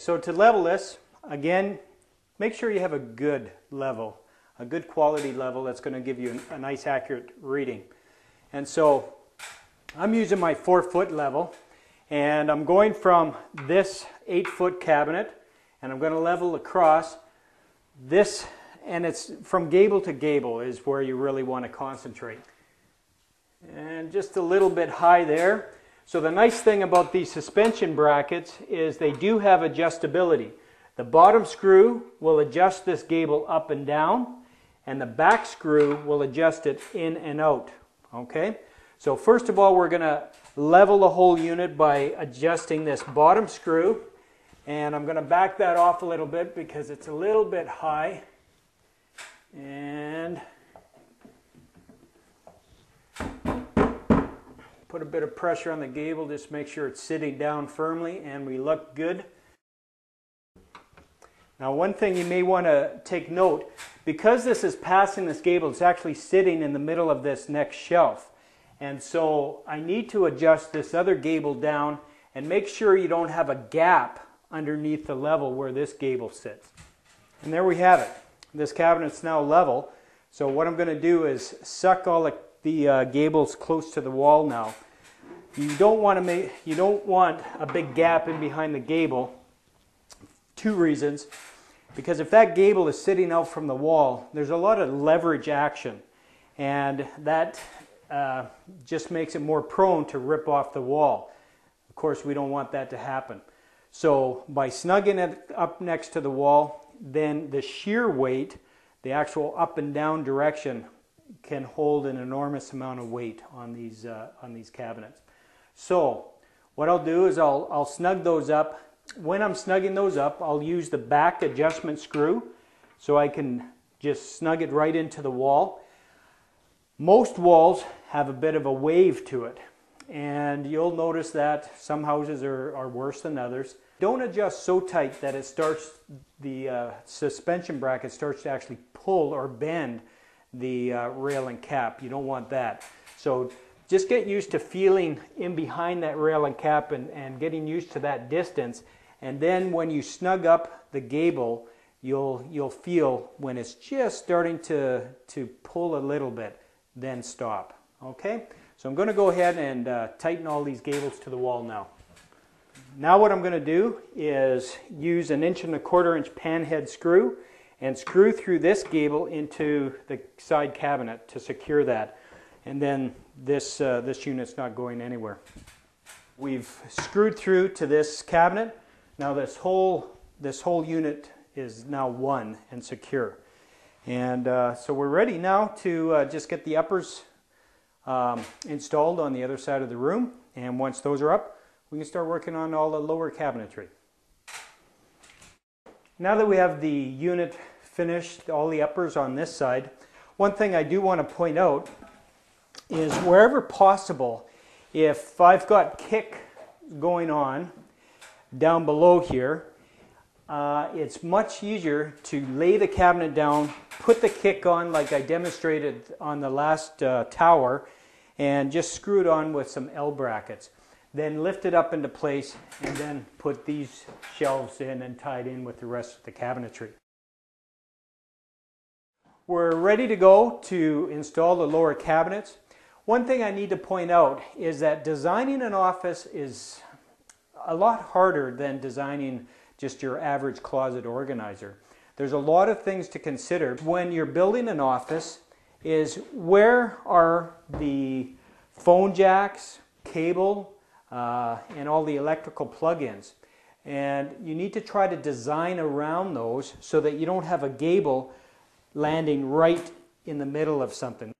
so to level this, again, make sure you have a good level, a good quality level that's going to give you a nice accurate reading. And so I'm using my 4-foot level, and I'm going from this 8-foot cabinet, and I'm going to level across this, and it's from gable to gable is where you really want to concentrate. And just a little bit high there. So the nice thing about these suspension brackets is they do have adjustability. The bottom screw will adjust this gable up and down, and the back screw will adjust it in and out. Okay? So first of all, we're going to level the whole unit by adjusting this bottom screw, and I'm going to back that off a little bit because it's a little bit high. And put a bit of pressure on the gable, just make sure it's sitting down firmly and we look good. Now one thing you may want to take note, because this is passing this gable, it's actually sitting in the middle of this next shelf. And so I need to adjust this other gable down and make sure you don't have a gap underneath the level where this gable sits. And there we have it. This cabinet's now level. So what I'm going to do is suck all the gables close to the wall now. You don't want a big gap in behind the gable. 2 reasons. Because if that gable is sitting out from the wall, there's a lot of leverage action, and that just makes it more prone to rip off the wall. Of course, we don't want that to happen. So by snugging it up next to the wall, then the shear weight, the actual up and down direction, can hold an enormous amount of weight on these cabinets. So what I'll do is I'll snug those up. When I'm snugging those up, I'll use the back adjustment screw so I can just snug it right into the wall. Most walls have a bit of a wave to it, and you'll notice that some houses are worse than others. Don't adjust so tight that it starts, the suspension bracket starts to actually pull or bend the rail and cap. You don't want that. So just get used to feeling in behind that rail and cap and getting used to that distance. And then when you snug up the gable, you'll feel when it's just starting to pull a little bit, then stop. Okay? So I'm going to go ahead and tighten all these gables to the wall now. Now what I'm going to do is use an 1¼ inch pan head screw and screw through this gable into the side cabinet to secure that. And then this unit's not going anywhere. We've screwed through to this cabinet. Now this whole unit is now one and secure. And so we're ready now to just get the uppers installed on the other side of the room. And once those are up, we can start working on all the lower cabinetry. Now that we have the unit finished, all the uppers on this side, one thing I do want to point out is wherever possible, if I've got kick going on down below here, it's much easier to lay the cabinet down, put the kick on like I demonstrated on the last tower, and just screw it on with some L brackets. Then lift it up into place and then put these shelves in and tie it in with the rest of the cabinetry. We're ready to go to install the lower cabinets. One thing I need to point out is that designing an office is a lot harder than designing just your average closet organizer. There's a lot of things to consider when you're building an office. Is where are the phone jacks, cable, and all the electrical plug-ins, and you need to try to design around those so that you don't have a gable landing right in the middle of something.